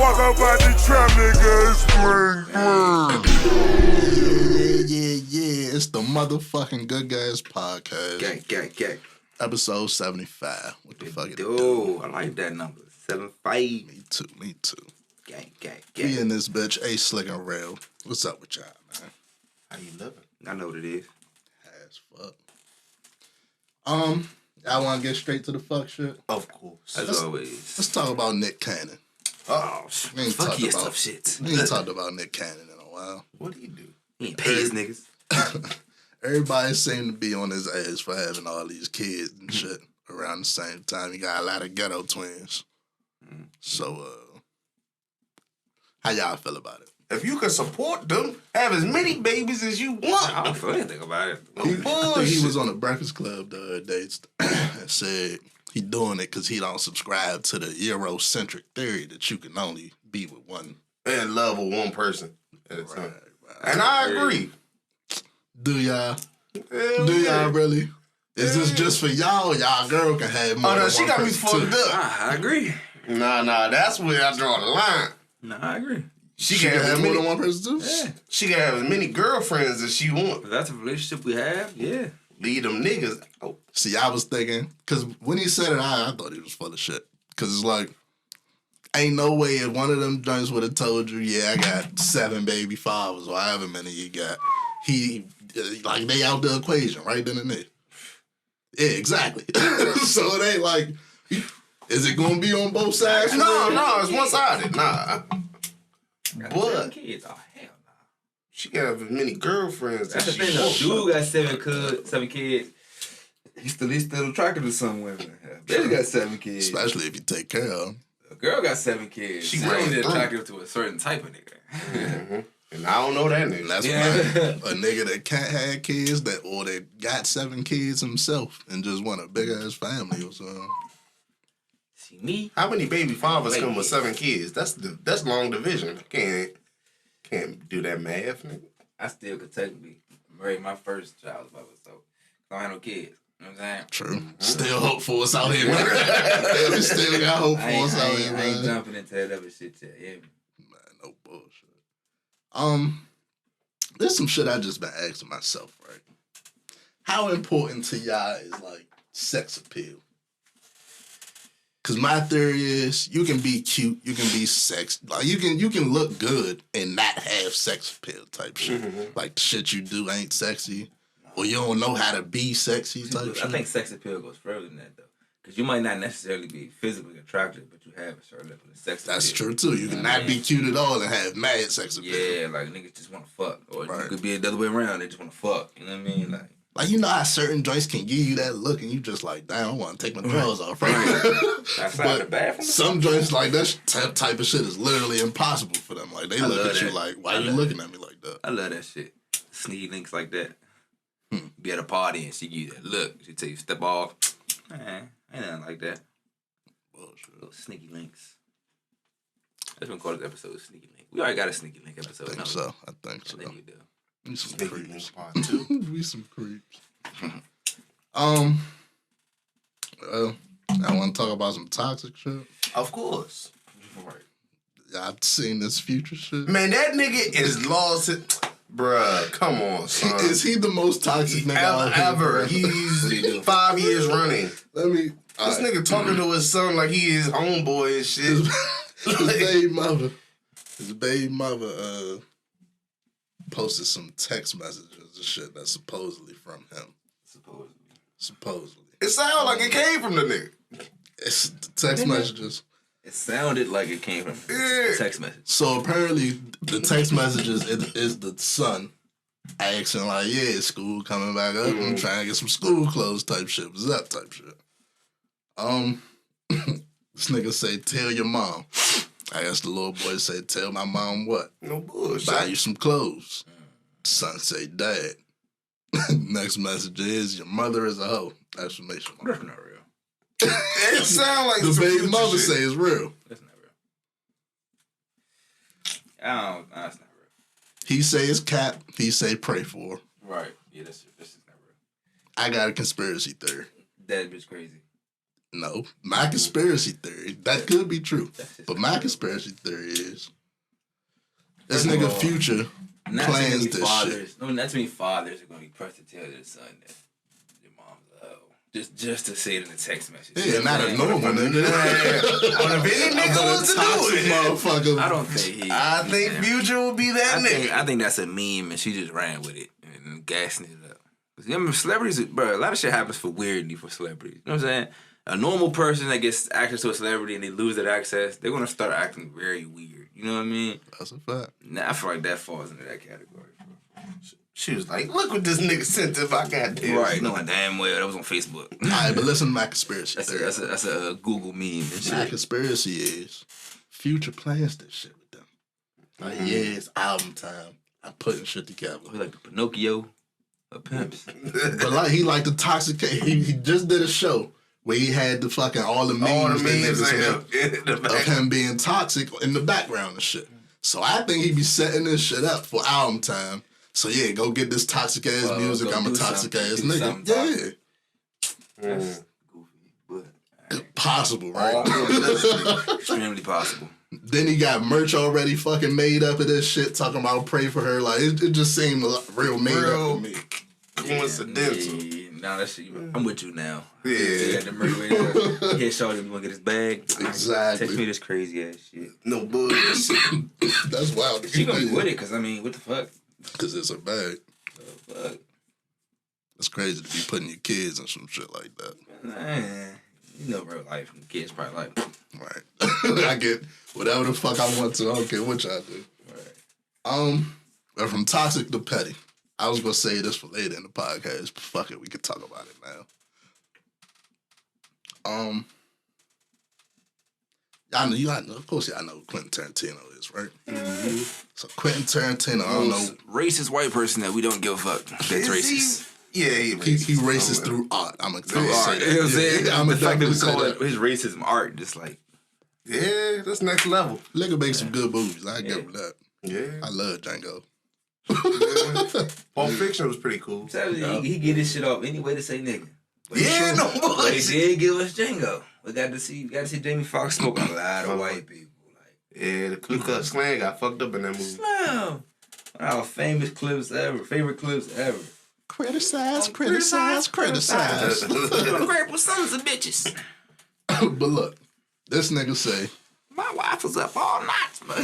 Walk up out the trap, nigga, it's bling, Yeah. It's the motherfucking Good Guys Podcast. Gang. Episode 75. What the fuck it do? I like that number. 75. Me too. Gang. We in this bitch, A Slick and Real. What's up with y'all, man? How you living? I know what it is. As fuck. Y'all want to get straight to the fuck shit? Of course. As always. Let's talk about Nick Cannon. Oh, we ain't fuck your about, stuff shit. We ain't talked about Nick Cannon in a while. What do you do? He ain't pay his niggas. Everybody seemed to be on his ass for having all these kids and shit around the same time. He got a lot of ghetto twins. So, how y'all feel about it? If you can support them, have as many babies as you want. I don't feel anything about it. I think he was on the Breakfast Club the other day and said he doing it because he don't subscribe to the Eurocentric theory that you can only be with one. And love with one person at a time. Right. And I agree. Do y'all? Y'all really? Is this just for y'all? Y'all girl can have more than she one got me person fucked too. up. I agree. Nah, that's where I draw the line. Nah, I agree. She can have more than one person too? Yeah. She can have as many girlfriends as she wants. If that's a relationship we have, yeah. Leave them niggas out. See, I was thinking, because when he said it, I thought he was full of shit. Because it's like, ain't no way if one of them joints would have told you, yeah, I got 7 baby fathers or however many you got. Like, they out the equation right then and there. Yeah, exactly. So it ain't like, is it going to be on both sides? No, it's one-sided. Nah. But kids, oh hell no. She can have as many girlfriends That's as the she thing though. wants. Dude got 7 kids. He's still attracted to some women. Bitch got 7 kids. Especially if you take care of them. A girl got 7 kids. She's only attracted to a certain type of nigga. Mm-hmm. And I don't know that nigga. And that's why a nigga that can't have kids or that got 7 kids himself and just want a big ass family or something. See me? How many baby fathers come with 7 kids? That's long division. Can't do that math, nigga. I still could technically marry my first child by myself. I don't have no kids. You know what I'm saying? True. Mm-hmm. Still hope for us out here, man. We still got hope for us out here, man. I ain't jumping into that other shit yet. Yeah. Man, no bullshit. There's some shit I just been asking myself, right? How important to y'all is like sex appeal? Cause my theory is you can be cute, you can be sexy, like you can look good and not have sex appeal type shit. Mm-hmm. Like the shit you do ain't sexy, or you don't know how to be sexy type shit. I think sex appeal goes further than that though, because you might not necessarily be physically attractive, but you have a certain level of sex appeal. That's true too. You can not be cute at all and have mad sex appeal. Yeah, like niggas just want to fuck, or you could be the other way around. They just want to fuck. You know what I mean? Like you know how certain joints can give you that look, and you just like, damn, I want to take my drawers off. Right? Outside the bathroom. Some joints like that type of shit is literally impossible for them. Like they look at you like, why you looking at me like that? I love that shit. Sneaky links like that. Be at a party and she give you that look. She tell you step off. Man, ain't nothing like that. Bullshit. Little sneaky links. That's what we call this episode, Sneaky Link. We already got a Sneaky Link episode. I think so. I think you do. We some Sneaky creeps. Part 2. We some creeps. Well, I want to talk about some toxic shit. Of course. Right. I've seen this Future shit. Man, that nigga is lost. Bruh, come on, son. Is he the most toxic nigga ever? He's 5 years running. Let me. This nigga talking to his son like he his homeboy and shit. His baby mother posted some text messages and shit that's supposedly from him. Supposedly. It sounded like it came from the nigga. It's the text messages. It sounded like it came from a text message. So apparently the text messages is the son asking like, yeah, school coming back up. I'm trying to get some school clothes type shit. What's up type shit? This nigga say, tell your mom. I guess the little boy say, tell my mom what? No bullshit. Buy you some clothes. Son say, Dad. Next message is, your mother is a hoe. Exclamation mark. That's not real. It sound like the baby mother shit. say it's real. That's not real. That's not real. He say it's cap. He say pray for her. Right. Yeah, this is not real. I got a conspiracy theory. That bitch crazy. No, my conspiracy theory, that could be true. But my conspiracy theory is this nigga Future plans this shit. No, not too many fathers are going to be pressed to tell their son that your mom's a hoe. Just to say it in a text message. Yeah, not a normal nigga. If any nigga wants to do it, motherfucker. I don't think he. I think Future will be that nigga. I think that's a meme, and she just ran with it and gassing it up. I mean, celebrities, bro, a lot of shit happens for weirdly for celebrities. You know what I'm saying? A normal person that gets access to a celebrity and they lose that access, they're gonna start acting very weird. You know what I mean? That's a fact. Nah, I feel like that falls into that category. She was like, look what this nigga sent if I got this. Right, knowing damn well that was on Facebook. Alright, but listen to my conspiracy theory. That's a Google meme and shit. My conspiracy is Future plans this shit with them. Like, yeah, it's album time. I'm putting shit together. We like the Pinocchio of pimps. But like he like the toxic. He just did a show where he had the fucking all the memes of him being toxic in the background and shit. So I think he be setting this shit up for album time. So yeah, go get this toxic ass music. I'm a toxic ass nigga. Yeah. That's goofy, but Possible, right? extremely possible. Then he got merch already fucking made up of this shit, talking about pray for her. Like it just seemed real made up to me. Coincidental. Yeah. Now that shit, I'm with you now. Yeah. He had the merch ready. He had shorty, you want to get his bag? Exactly. Text me this crazy ass shit. No bullshit. That's wild. She gonna be with it, cause I mean, what the fuck? Because it's her bag. Fuck. It's crazy to be putting your kids in some shit like that. Man, you know real life. Kids probably like. Right. I get whatever the fuck I want to. I don't care what y'all do. Right. But from toxic to petty. I was gonna say this for later in the podcast, but fuck it, we could talk about it now. Y'all know, of course y'all know who Quentin Tarantino is, right? Mm-hmm. So Quentin Tarantino, I don't know. Racist white person that we don't give a fuck. That's racist. Yeah, he racist. He racist through art. I'm gonna Through art. You know what I'm saying? The fact that we call it his racism art, just like. Yeah, that's next level. Nigga make some good movies. I give him that. Yeah. I love Django. Pulp Fiction was pretty cool. He get his shit off any way to say nigga. But no but he bullshit. did give us Django. We got to see Jamie Foxx smoking a lot of white people. Like, Yeah, the Ku Klux Klan got fucked up in that movie. Slam. One of our famous clips ever. Favorite clips ever. Criticize. Grapple sons of bitches. But look, this nigga say My wife was up all night, but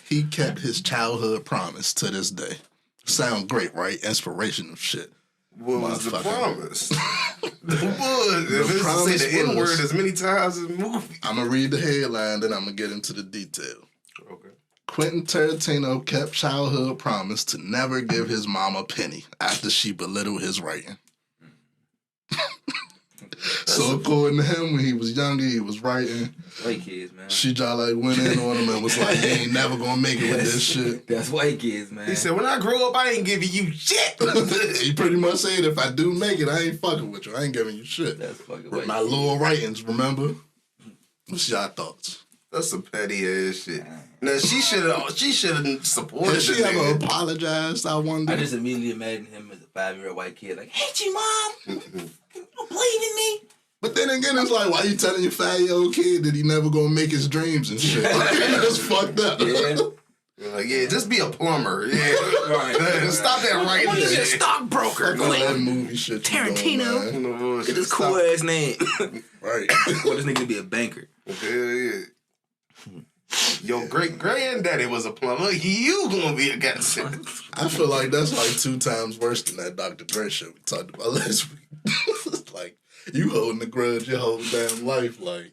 he kept his childhood promise to this day. Sound great, right? Inspirational shit. What was the Motherfucker. promise? If it's to say the N-word as many times as the movie. I'm going to read the headline, then I'm going to get into the detail. Okay. Quentin Tarantino kept childhood promise to never give his mom a penny after she belittled his writing. So according to him, when he was younger, he was writing. White kids, man. She just like went in on him and was like, "You ain't never gonna make it with this shit." That's white kids, man. He said, when I grow up, I ain't giving you shit. He pretty much said, "If I do make it, I ain't fucking with you. I ain't giving you shit." That's fucking With white my kids. little writings, remember? What's y'all thoughts? That's some petty ass shit. Now, she should have supported Has she the ever nigga. apologized? I wonder. I just immediately imagine him as a 5-year-old white kid, like, hate you, mom. You don't believe in me. But then again, it's like, why you telling your 5-year-old kid that he never gonna make his dreams and shit? That's fucked up. Yeah. Like, yeah, just be a plumber. Yeah. Right. Stop that right Why you there. a stockbroker? Fuck all that movie shit you Tarantino. doing, man. Look at this cool ass name. Right. Well, this nigga to be a banker. Hell yeah. Your great granddaddy was a plumber. You gonna be a goddamn. I feel like that's like 2 times worse than that Dr. Dre shit we talked about last week. Like, you holding the grudge your whole damn life, like.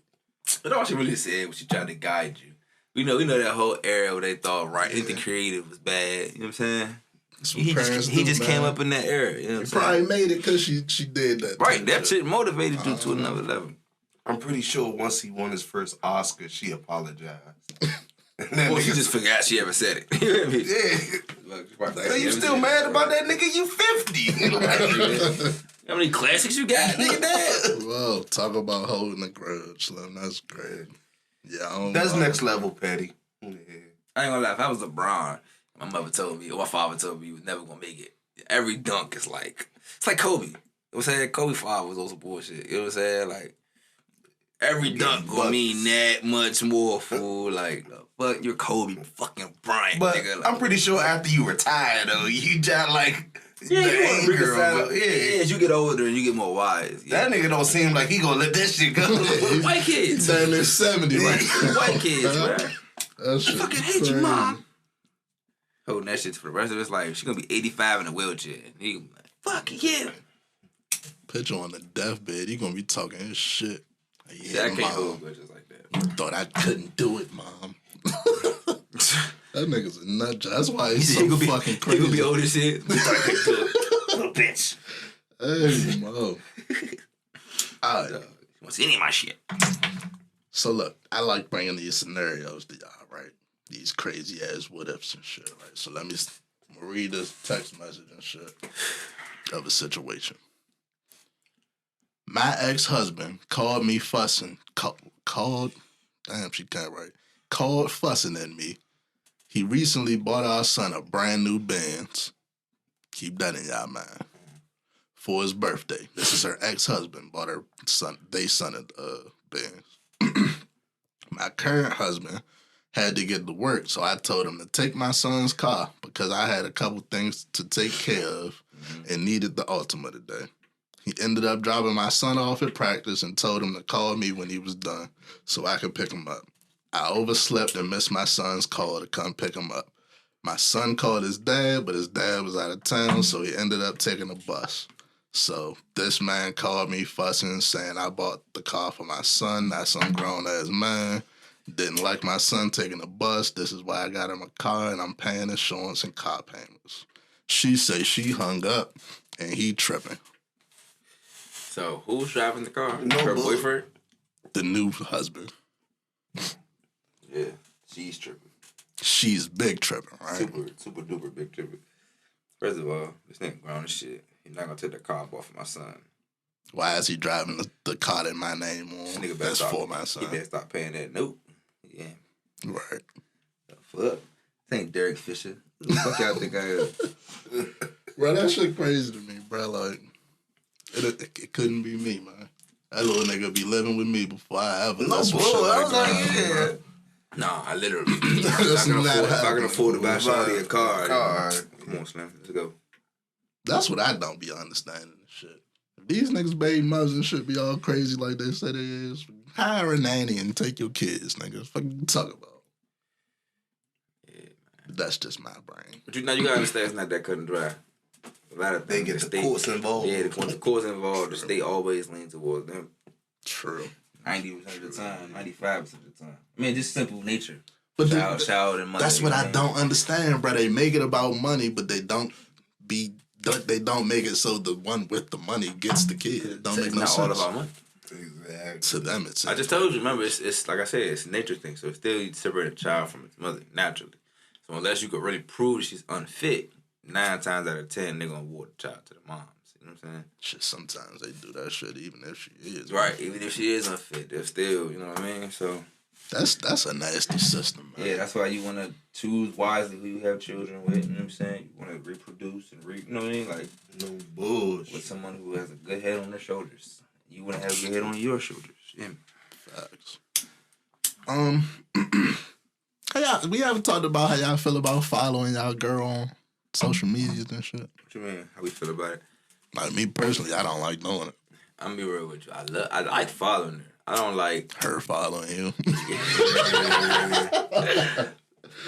But all she really said was she tried to guide you. We know that whole era where they thought anything creative was bad. You know what I'm saying? He just came up in that era. You know what I'm saying? Probably made it because she did that. Right, that shit motivated you to another level. I'm pretty sure once he won his first Oscar, she apologized. Well, she just forgot she ever said it. You know what I mean? Yeah. So you still mad about that nigga? You 50. How many classics you got, nigga? Dad? Well, talk about holding a grudge, Slim. That's great. Yeah, I don't That's know. next level petty. Yeah. I ain't gonna lie. If I was LeBron, my mother told me, or my father told me, he was never gonna make it. Every dunk is like, it's like Kobe. It was saying Kobe 5 was also bullshit. It was saying like every dunk gonna mean that much more, fool. Like, fuck, you're Kobe fucking Bryant, But nigga. Like, I'm pretty sure after you retire, though, you just like yeah, the you want to anger. reconcile. Yeah, as you get older and you get more wise. Yeah. That nigga don't seem like he gonna let that shit go. White kids. Damn near 70, right? White kids, man. That shit I fucking is hate you, crazy. mom. Holding that shit for the rest of his life. She gonna be 85 in a wheelchair. He gonna be like, fuck yeah. Picture on the deathbed, he gonna be talking his shit. Yeah, I can't Mom. hold bitches like that. Thought I couldn't do it, mom. That nigga's a nut job. That's why he's He so gonna be, fucking he crazy. gonna be old as shit. Little bitch. Hey, Mo. All right. You want to see any of my shit? So look, I like bringing these scenarios to y'all, right? These crazy ass what ifs and shit, right? So let me read this text message and shit of a situation. My ex-husband called me fussing. Called fussing at me. He recently bought our son a brand new Benz. Keep that in y'all mind. For his birthday. This is her ex-husband. Bought her son, Benz. My current husband had to get to work, so I told him to take my son's car because I had a couple things to take care of and needed the Altima today. He ended up dropping my son off at practice and told him to call me when he was done so I could pick him up. I overslept and missed my son's call to come pick him up. My son called his dad, but his dad was out of town, so he ended up taking a bus. So this man called me fussing, saying I bought the car for my son, not some grown-ass man. Didn't like my son taking the bus. This is why I got him a car, and I'm paying insurance and car payments. She say she hung up, and he tripping. So, who's driving the car? No Her bull. boyfriend? The new husband. Yeah, she's tripping. She's big tripping, right? Super duper big tripping. First of all, this nigga grown as shit. He's not gonna take the car off for my son. Why is he driving the car that my name This on? nigga better That's stop, for my He son. better stop paying that note. Yeah. Right. The fuck? This ain't Derek Fisher. Who the fuck y'all think I am? Bro, that shit crazy to me, bro. Like, it couldn't be me, man. That little nigga be living with me before I ever No let some bull. shit I like was that like, happen, yeah. bro. Nah, I literally. That's not if I can afford to buy happening. Shawty a car. Car. Come on, Slim. Let's go. That's what I don't be understanding and shit. If these niggas baby mothers and shit be all crazy like they say they is, hire a nanny and take your kids, niggas. Fuck you talk about. Yeah, man. That's just my brain. But you gotta understand it's not that cut and dry. A lot of They things, get the courts involved. Yeah, the courts involved. The state always leans towards them. True. 90% of the time, 95% of the time. I mean, just simple nature. But Child and money. that's what I don't understand, bro. They make it about money, but they don't make it so the one with the money gets the kid. It don't make It's no not sense. all about money. Exactly. To them, it's. I just told you. Remember, it's like I said, it's a nature thing. So it's still you separate a child from its mother naturally. So unless you could really prove that she's unfit, 9 times out of 10 they're gonna award the child to the moms. You know what I'm saying? Shit, sometimes they do that shit even if she is. Right. Even if she is unfit, they're still. You know what I mean? So That's a nasty system, man. yeah, that's why you want to choose wisely who you have children with. You know what I'm saying? You want to reproduce and you know what I mean? Like No bullshit. with someone who has a good head on their shoulders. You want to have a good head on your shoulders. Yeah. Facts. We haven't talked about how y'all feel about following y'all girl on social medias and shit. What you mean? How we feel about it? Like me personally, I don't like doing it. I'm be real with you. I like following her. I don't like Her following you.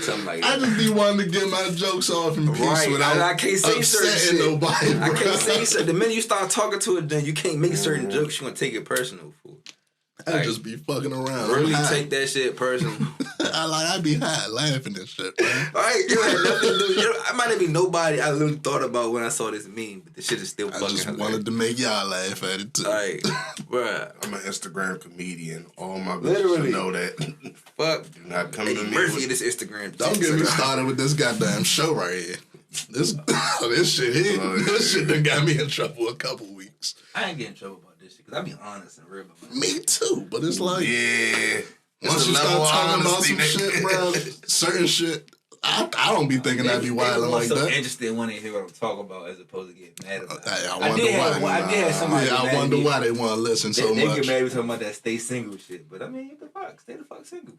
something like I that. just be wanting to get my jokes off in peace Right, without I can't say certain upsetting shit. nobody. I bro. can't say so. The minute you start talking to it, then you can't make certain jokes. You gonna take it personal, fool. I just be fucking around. Really I'm high. take that shit personal. I be high laughing and shit, man. Right? You had nothing to do. I might not be nobody I literally thought about when I saw this meme, but the shit is still I fucking just hilarious. wanted to make y'all laugh at it too. Like, bruh, I'm an Instagram comedian. All my bitches Literally. should know that. fuck. Do not come Hey, to me Murphy, with... this Instagram. Don't get me started with this goddamn show right here. This shit here, this shit done got me in trouble a couple weeks. I ain't getting in trouble about this shit because I be honest and real about my Me too, but it's like Yeah. once It's a you level start of talking about honesty, some nigga. shit, bro, certain shit, I don't be thinking I'd be wilding like so that. interested in wanting to hear what I'm talking about as opposed to getting mad about it. Hey, I I wonder did why. have somebody. Yeah, I wonder why they want to listen so They much. get mad talking about that stay single shit, but I mean, what the fuck? Stay the fuck single.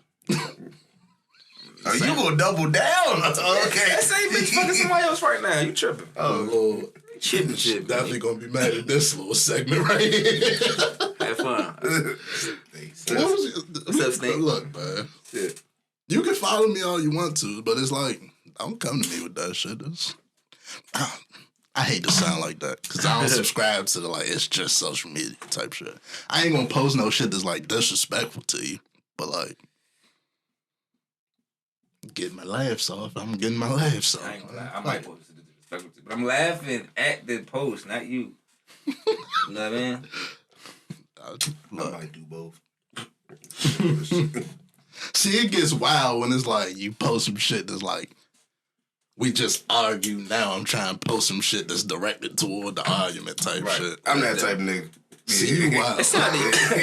Oh, you gonna double down? Okay. That same bitch fucking somebody else right now. You tripping? Oh Lord, Chipping shit. definitely gonna be mad at this little segment right here. Have fun. What's up, Snake? Look, man. Shit. You can follow me all you want to, but it's like, don't come to me with that shit. I hate to sound like that because I don't subscribe to the like it's just social media type shit. I ain't gonna post no shit that's like disrespectful to you, but like getting my laughs off. I'm getting my laughs off. I ain't gonna lie. I might post it disrespectful, but I'm laughing at the post, not you. You know what I mean? I might do both. See, it gets wild when it's like you post some shit that's like, we just argue now. I'm trying to post some shit that's directed toward the argument type shit. I'm that type of nigga. See, you wild. It's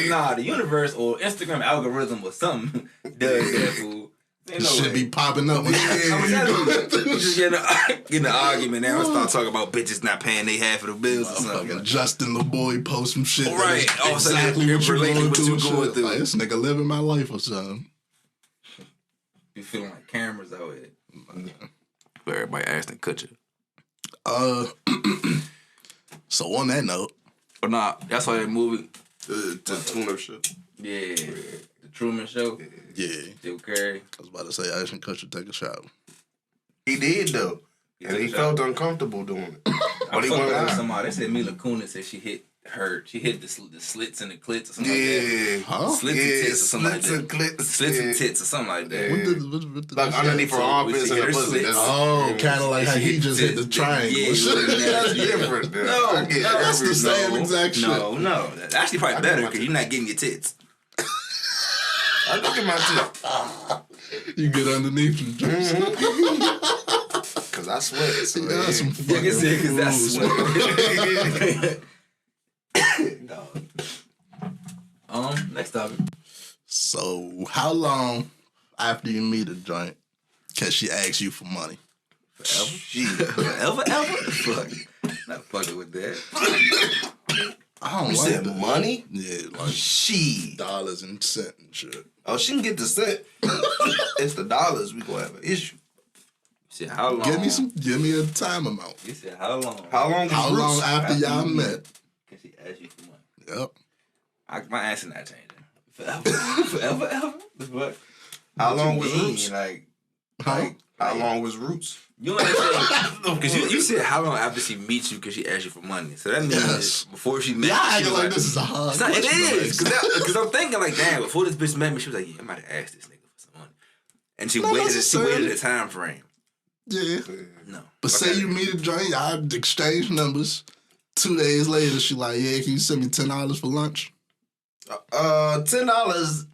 not the universe or Instagram algorithm or something does that, fool. Ain't no Shit way. be popping up when I'm telling you, just get in an argument now and start talking about bitches not paying their half of the bills or something. Fucking Justin LeBoy post some shit. Right. That All of a is sudden, exactly it what you're related going what through. you and going shit. through. Like, this nigga living my life or something. You feeling like cameras out here. For everybody asking Kutcher. So on that note, But nah, that's why that movie. The tune-up shit. Yeah. The Truman Show. yeah, Jim Carrey. I was about to say Ashton Kutcher take a shower. He did though, and he felt uncomfortable doing it. I But he fucked went up with out. somebody. They said Mila Kunis said she hit the slits in the clits or something like Yeah. Huh? that. Slits and tits or something like slits and that. clits. Slits and Yeah. tits or something like that. What Yeah. did Like underneath her So, armpits she and hit the her pussy. slits. That's Oh, kind of like how he just hit the triangle. Yeah, that's different. No, I get no, That's the same exact shit. No, that's actually probably better because you're not getting your tits. I look at my tip. You get underneath him. Cause I sweat. So Y'all some You fucking can say because that's fools, sweat. Next topic. So, how long after you meet a joint can she ask you for money? Forever? Fuck. Not fucking with that. I don't You like said that. money? Yeah, like She. dollars and cents and shit. Oh, she can get the cent. It's the dollars we gonna have an issue. You said how long? Give me a time amount. You said how long? How long? Was How Roots? long after y'all met? Can she ask you for money? Yep. My answer not changing. Forever? Forever? The fuck? How long What was you mean? Roots? Like, How long was Roots? you understand? Because you said how long after she meets you can she ask you for money? So that means Yes. before she met Y'all you, she acting was like this is a hard It's not, it question. is. Because I'm thinking like, damn, before this bitch met me, she was like, yeah, I'm about to ask this nigga for some money. And she Not waited necessarily. a time frame. Yeah. No. But say you meet a joint, y'all exchange numbers. 2 days later, she like, yeah, can you send me $10 for lunch? $10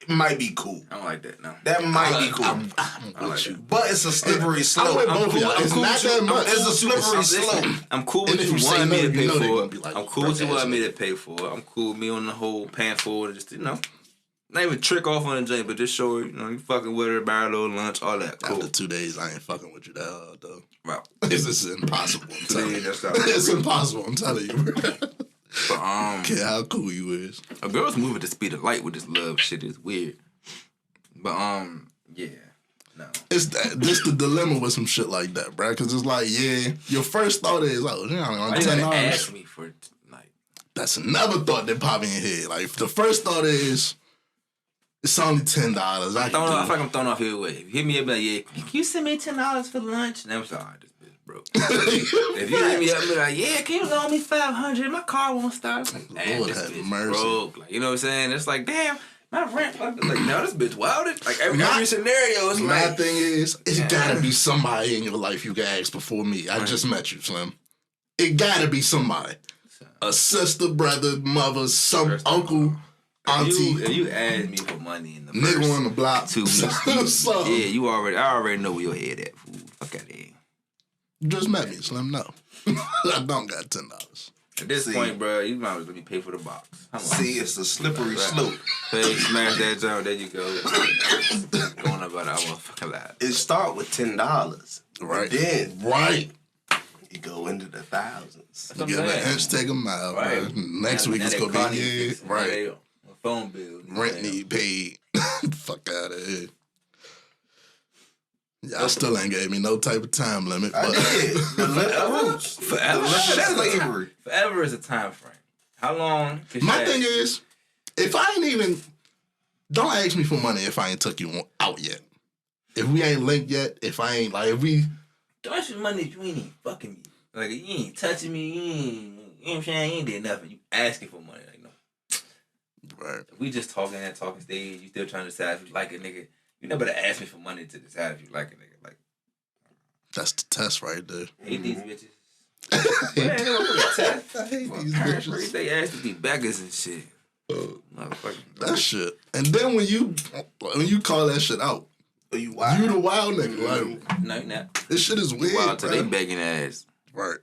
might be cool. I don't like that, no. That might be cool. I'm I like with you. that. But it's a slippery I'm slope. with both of y'all. It's not that much. It's a slippery slope. I'm cool And with if you you say wanting me no, to you pay know they for gonna it. be like, I'm cool with you broke wanting me ass to pay for it. I'm cool with me on the whole paying for it. Just, not even trick off on the joint, but just show her, you fucking with her, buy her a little lunch, all that. Cool. After 2 days, I ain't fucking with you that hard, though. Right. This is impossible. I'm telling you. That's not It's impossible. I'm telling you. But, Okay, how cool you is. a girl's moving at the speed of light with this love shit is weird. But yeah, no. It's this the dilemma with some shit like that, bro. Because it's like, yeah, your first thought is, oh, you know, Why you gotta ask $10. me for like? That's another thought that pop in your head. Like, the first thought is, it's only $10. I I feel can like do I'm thrown off here way. If you hit me up like, yeah, can you send me $10 for lunch? And I'm like, alright, this bitch broke. If you hit me up and be like, yeah, can you loan me $500? My car won't start. Like, damn, Lord this have bitch mercy. broke. Like, you know what I'm saying? It's like, damn, my rent. Like, no, this bitch wilded. Like every My- scenario is My like, thing is, it's gotta be somebody in your life you can ask before me. I just met you, Slim. It gotta be somebody. A sister, brother, mother, some First of uncle, auntie, if you ask me for money in the nigga first on the block. 2 weeks, So, yeah, I already know where your head at, fool. Fuck out of here. you just met me, Slim. No. I don't got $10. At this point, bro, you might as well let me pay for the box. See, it's a slippery slope. Hey, smash that joint. There you go. Going about that motherfucking life. It start with $10. Right. Then Right. you go into the thousands. You get an inch, take a mile, Right. bro. Next week it's gonna be right. Phone bill. Rent need paid. Fuck out of here. Y'all still ain't gave me no type of time limit. I But did. Forever. Slavery. Forever is a time frame. How long? my thing is, if I ain't even, don't ask me for money if I ain't took you out yet. If we ain't linked yet, if I ain't like, if we. Don't ask for money if you ain't even fucking me. Like, you ain't touching me. You know what I'm saying? You ain't did nothing. You asking for money. Like, no. Right. If we just talking that talking stage. You still trying to decide if you like a nigga. You never ask me for money to decide if you like a nigga. Like, That's the test right there. hate these bitches. I Man, hate these parents bitches. raise they ass to be beggars and shit. Motherfucker. That shit. And then when you call that shit out, You wild. you the wild nigga. Like, No, you're not. this shit is weird. Wow, till they bro. begging ass. Right.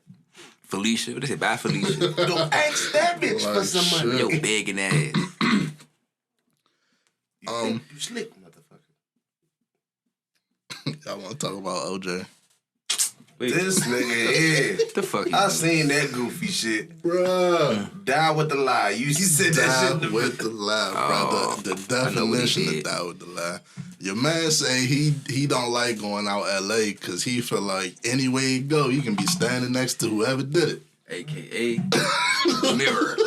Felicia. What they say? Bye, Felicia. Don't ask that bitch for Like, some money. shit. Yo, begging ass. You think you slick, motherfucker. Y'all want to talk about OJ? Wait, This nigga here. what the fuck? I seen that goofy shit. Bruh. Die with the lie. You said that Die shit. with the lie, Oh, brother. The I know what he definition of did. die with the lie. Your man say he don't like going out LA because he feel like anywhere he go, you can be standing next to whoever did it. AKA mirror.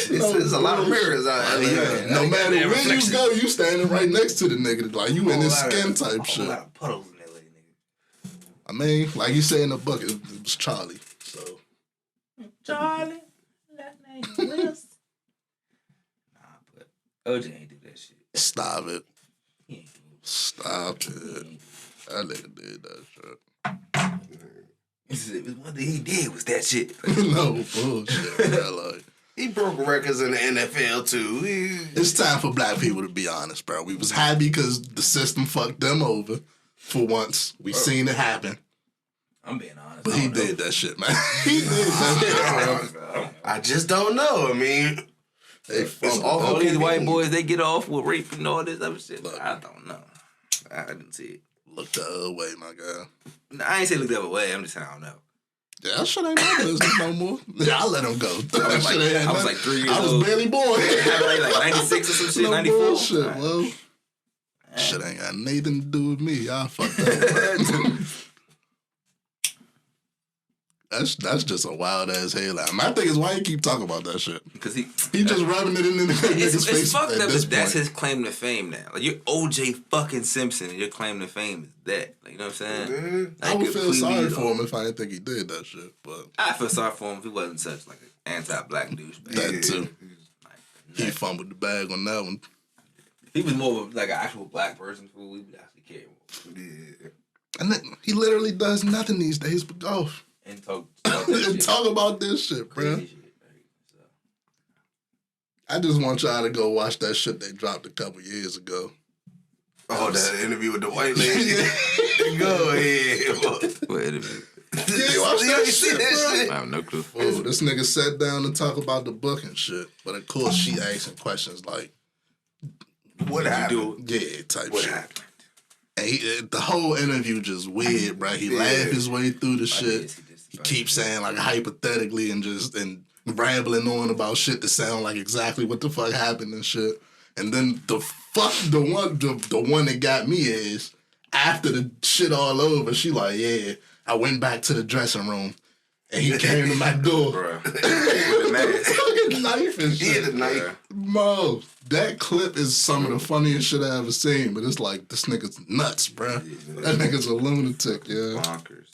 There's a lot of mirrors out here. No matter that where you reflection. go, you standing right next to the nigga. Like you in his skin type A shit. lot of puddles in LA, nigga. I mean, like you say in the book, it was Charlie. So Charlie, last name Wilson. Nah, but OJ ain't do that shit. stop it. He ain't do Stop it. it. That nigga did that shit. It was one thing he did was that shit. No bullshit, bro. Like, He broke records in the NFL too. it's time for black people to be honest, bro. We was happy because the system fucked them over for once. We seen it happen. I'm being honest. But I he don't know. did that shit, man. He did that shit, bro. I just don't know. I mean, They it's fumbled. all All these white convenient. boys, they get off with rape and all this other shit. Look. I don't know. I didn't see it. Look the other way, my guy. No, I ain't say look the other way. I'm just saying I don't know. Yeah, that shit ain't my business no more. Yeah, I let him go. That shit ain't I was nothing. like 3 years I was old. barely born. Like 96 or some shit, No 94. bullshit, well. Shit ain't got nothing to do with me. Y'all fucked up. That's just a wild ass headline. My thing is why you keep talking about that shit. Because he Just rubbing it in the nigga's face. it's fucked at up. this But that's point. his claim to fame now. Like you're OJ fucking Simpson, and your claim to fame is that. Like you know what I'm saying? I would feel sorry completely- for him if I didn't think he did that shit. But I feel sorry for him if he wasn't such like an anti-black douchebag. that too. Like, He fumbled the bag on that one. if he was more of like an actual black person, fool, we would actually care more Yeah. And then he literally does nothing these days but golf. and talk about this And shit. talk about this shit, bro. Crazy shit, like, so. I just want y'all to go watch that shit they dropped a couple years ago. Oh, that interview with the white lady. Go ahead. What interview? Yeah, you watch that shit, bro. I have no clue. Oh, this nigga sat down and talk about the book and shit. But of course, she asking questions like, What happened? yeah, type What shit. happened? And the whole interview just weird, bro. He laughed his way through the shit. He keeps saying like hypothetically and rambling on about shit that sound like exactly what the fuck happened and shit. And then the one that got me is after the shit all over, she like, yeah, I went back to the dressing room and he came to my door. Bruh. With the mask. Fucking knife and He shit. had a knife. Mo, that clip is some of the funniest shit I ever seen, but it's like, this nigga's nuts, bruh. That nigga's a lunatic, yeah. Bonkers.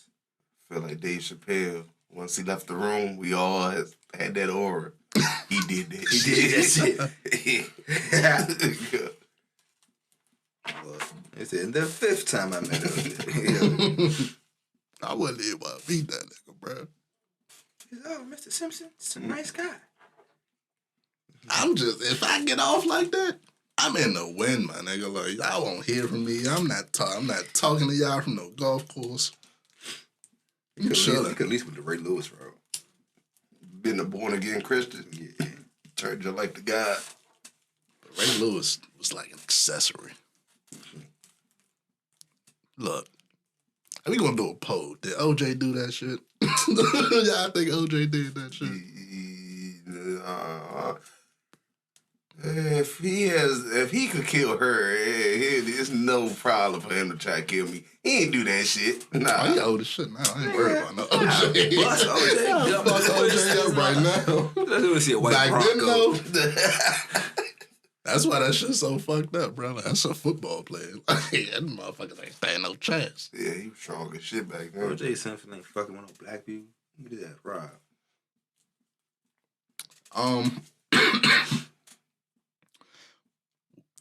Feel like Dave Chappelle. Once he left the room, we all had that aura. He did that. He did that shit. They said the fifth time I met him. I wouldn't even want to beat that nigga, bruh. He's oh, Mr. Simpson, it's a nice guy. I'm just, if I get off like that, I'm in the wind, my nigga. Like, y'all won't hear from me. I'm not talking to y'all from no golf course. I'm You chilling. could at least with the Ray Lewis road. been a born again Christian. Yeah. Turned your life to God. Ray Lewis was like an accessory. Look, we gonna do a poll. Did OJ do that shit? Yeah, I think OJ did that shit. If he could kill her, it's no problem for him to try to kill me. He ain't do that shit. Nah. Oh, he old as shit now. I ain't worried about no OJ. Bust OJ. Yeah, fuck OJ up right now. Let's go see a white Back then, Bronco. though, that's why that shit's so fucked up, bro. Like, that's a football player. Like, that motherfuckers ain't stand no chance. Yeah, he was strong as shit back then. OJ Simpson ain't fucking with no black people. Look at that, Rob.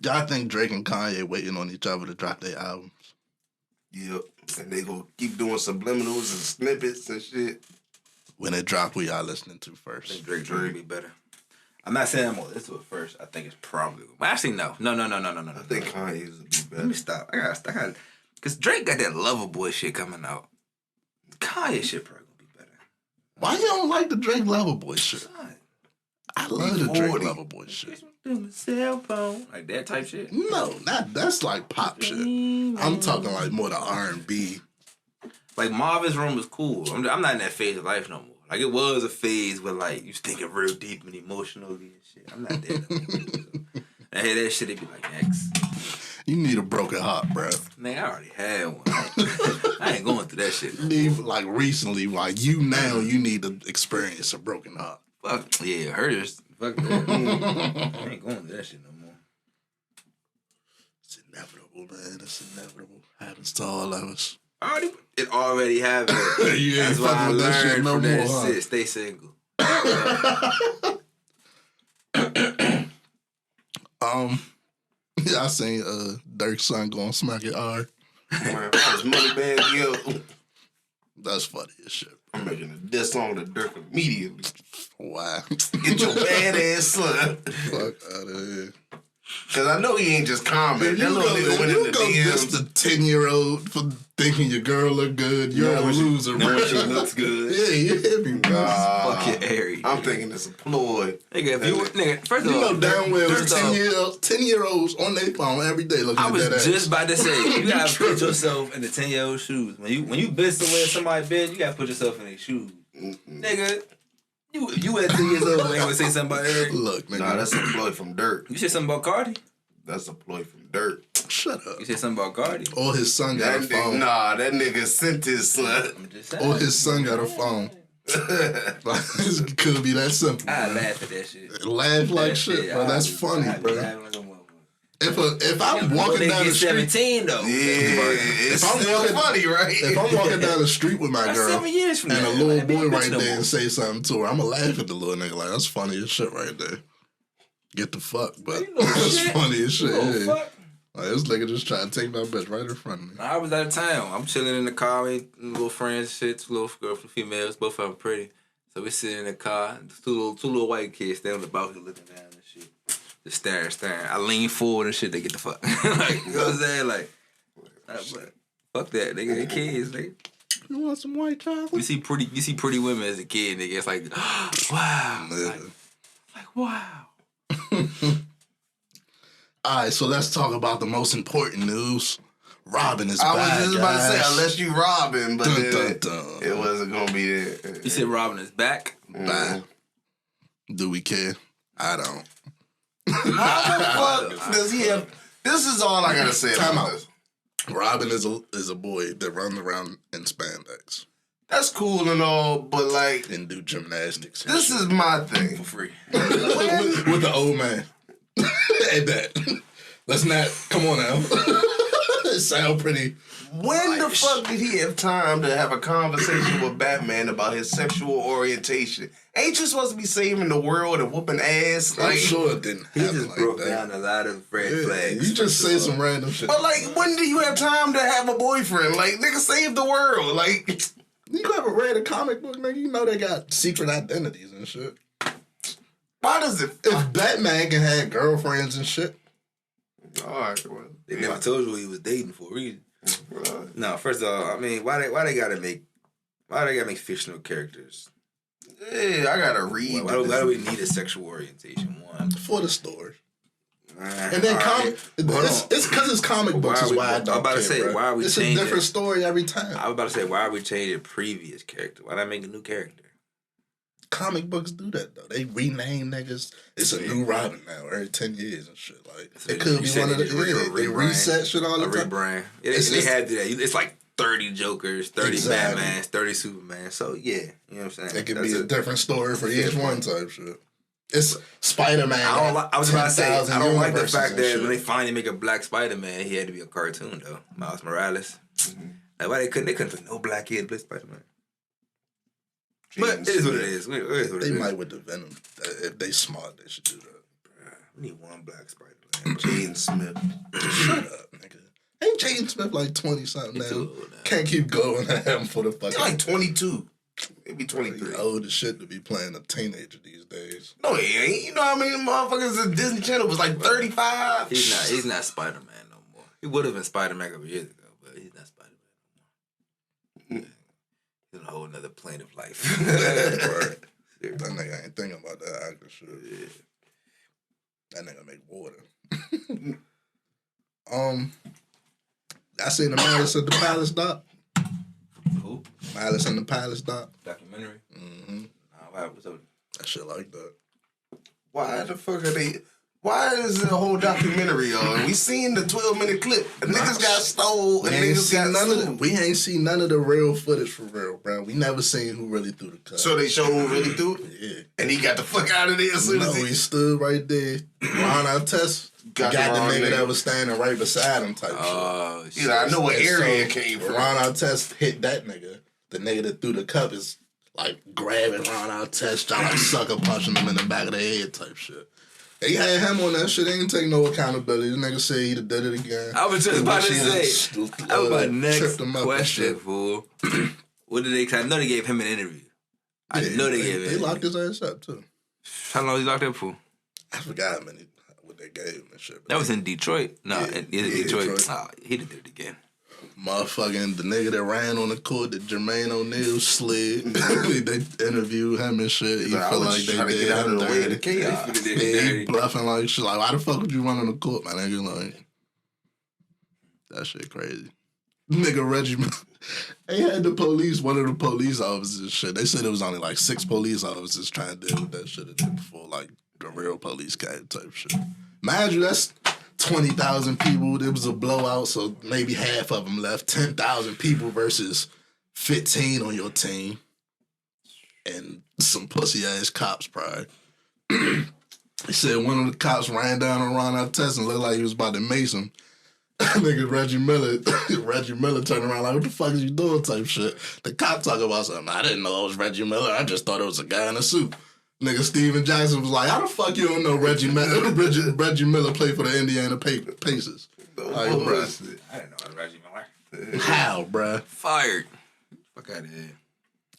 Y'all think Drake and Kanye waiting on each other to drop their albums? Yep. And they gonna keep doing subliminals and snippets and shit. When it drop, who y'all listening to I first? think Drake will be better. I'm not saying I'm gonna listen to it first. I think it's probably. Well, actually, no. No. I think Kanye's would be Let better. me stop. I got. Cause Drake got that Lover Boy shit coming out. Kanye shit probably gonna be better. Why you don't like the Drake Loverboy shit? Son, I love the Drake 40. Loverboy shit. through my cell phone, like that type shit. No, that's like pop shit. I'm talking like more the R&B. Like Marvin's Room is cool. I'm not in that phase of life no more. Like it was a phase where like you was thinking real deep and emotionally and shit. I'm not there no more. I hear that shit, it be like X. You need a broken heart, bro. Man, I already had one. I ain't going through that shit. You need, like recently, like you need to experience a broken heart. Fuck yeah, hers. Fuck that. I ain't going through that shit no more. It's inevitable, man. It's inevitable. Happens to all of us. It already happened. You ain't That's what I fucking with that shit learned no from that more, huh? shit. Stay single. Yeah, I seen Dirk's son go on Smack It Hard. Man, his money bag, yo. That's funny as shit. I'm making a diss song to Dirk immediately. Wow. Get your badass son. Fuck out of here. Cause I know he ain't just comment. If That you little go, nigga if went in you the go diss DMs. the 10-year-old for thinking your girl look good, you're a loser, bro. When she looks good. Yeah, you hit me, bro. Fuck your Aries. I'm thinking it's a ploy. Nigga, if you nigga, first of You all, know damn well first off, 10-year-olds on their phone every day looking I at was that ass. just about to say, you gotta put tripping. yourself in the 10-year-old shoes. When you been somewhere somebody been, you gotta put yourself in their shoes. Nigga, you at 10 years old ain't gonna say something about Eric. Look, nigga. Nah, that's a ploy from Dirk. You said something about Cardi? That's a ploy from Dirk. Shut up. You said something about Cardi? Or his son got a That phone. nigga, that nigga sent his son. I'm just saying. Or his son got a phone. Like, it could be that simple. I bro. laugh at that shit. Laugh like That shit, bro. That's funny, I be bro. laughing like a motherfucker. If I'm When walking they down get the street, 17 though. Yeah, it's I'm still walking- funny, right? if I'm walking down the street with my That's girl 7 years from and now. a little Like, boy bitch right no there more. and say something to her, I'ma laugh at the little nigga like that's funny as shit right there. Get the fuck, but You know that's shit. funny as shit. Oh, Yeah. fuck. Like, this nigga just trying to take my bitch right in front of me. I was out of town. I'm chilling in the car with little friends, shit, two little girls, females, both of them pretty. So we sitting in the car, two little white kids standing on the balcony looking down and shit. Just staring. I lean forward and shit, they get the fuck. Like, you know what I'm saying? Like, but fuck that, nigga. They kids, nigga. You want some white chocolate? You see pretty women as a kid, nigga. It's like, wow. Like wow. All right, so let's talk about the most important news. Robin is I back, was just about to say, guys. unless you robbing, but Dun, then dun, dun. it wasn't gonna be there. You said Robin is back? Bye. Do we care? I don't. How the fuck does he have? This is all I gotta say Time about out. this. Robin is a boy that runs around in spandex That's cool and all, but like, and do gymnastics. and this shit. is my thing. For free. with the old man. Hey, bet. Let's not. Come on now. It sound pretty. When the fuck did he have time to have a conversation with Batman about his sexual orientation? Ain't you supposed to be saving the world and whooping ass? I'm Like, sure it didn't He happen just like broke that. down a lot of red Yeah, flags. you just say some random shit. but like, when do you have time to have a boyfriend? Like, nigga, save the world. Like, You ever read a comic book, nigga? You know they got secret identities and shit. why does it? If Batman can have girlfriends and shit, All right, well, They never told you who he was dating for a reason. No, first of all, I mean, why they gotta make fictional characters Yeah, I gotta read. Why do we need a sexual orientation? One. For the story. And And then it's because it's comic books is why I don't I'm about to say, bro. why are we It's changing? a different story every time. I was about to say, why are we changing previous character? Why not make a new character? Comic books do that though. They rename niggas. It's a new Robin now every 10 years and shit. Like So it could you be said one of the they rebrand. reset shit all A the time. rebrand. It's- They it's- had to do that. It's like 30 Jokers, 30 Exactly. Batmans, 30 Superman. So yeah, you know what I'm saying? It could That's be a different story for each one type shit. It's Spider-Man. I was about to say, I don't like the fact that when they shit. finally make a black Spider-Man, he had to be a cartoon though. Miles Morales. Like why they couldn't put no black kid play Spider-Man. But it is what it is. It is what it They is. might with the Venom. If they smart, they should do that. We need one black Spider-Man. Jaden Smith. Shut up, nigga. Ain't Jaden Smith like 20 something He's now? too old now. Can't keep going at him for the fucking. He's like 22. Maybe He's 23. old as shit to be playing a teenager these days. No, he ain't. You know how many motherfuckers in Disney Channel was like 35? He's not Spider-Man no more. He would have been Spider-Man a couple years ago, but he's not Spider-Man no more. He's on a whole nother plane of life. Right. That nigga ain't thinking about that actor shit. Yeah. That nigga make water. I seen the Malice at the Palace doc. Who? Malice in the Palace doc. Documentary? Mm-hmm. What's up? That shit like that. Why the fuck are they... Why is the whole documentary on? We seen the 12-minute clip. The niggas got stole and niggas got sued. We ain't seen none of the real footage for real, bro. We never seen who really threw the cut. So they showed who really threw it? Yeah. And he got the fuck out of there as soon No, as he stood right there. Ron Artest Got got the the wrong nigga nigga. that was standing right beside him type Oh, You know, I know what shit. And area it so came from. Ron Artest hit that nigga. The nigga that threw the cup is like grabbing Ron Artest, trying like sucker punching him in the back of the head type shit. They had him on that shit. They ain't take no accountability. The nigga said he did it again. I was just about to say. That was my next tripped him up and question, shit. fool. What did they? 'Cause I know they gave him an interview. I know they gave They him. locked his ass up too. How long was he locked up for? I forgot how many what they gave him and shit. But That was in Detroit. No, Yeah, in yeah, Detroit. Detroit. Oh, he did it again. motherfucking the nigga that ran on the court that Jermaine O'Neal slid. They interviewed him and shit. He I feel was like just they trying to did get out of him the way of the dirty. chaos. Yeah, he bluffing like shit. Like, why the fuck would you run on the court, my nigga? Like, that shit crazy. Nigga Reggie, they had the police, one of the police officers and shit. They said it was only like 6 police officers trying to deal with that shit before like the real police came type shit. Mind you, that's 20,000 people. It was a blowout, so maybe half of them left. 10,000 people versus 15 on your team. And some pussy ass cops probably. He said one of the cops ran down on Ron Artest and looked like he was about to mace him. Nigga Reggie Miller turned around like, what the fuck is you doing type shit. The cop talking about something. I didn't know it was Reggie Miller. I just thought it was a guy in a suit. Nigga Steven Jackson was like, how the fuck you don't know Reggie Miller? Reggie Miller played for the Indiana Pacers. Like, bruh. I didn't know it was Reggie Miller. How, bruh? Fired. Fuck out of here.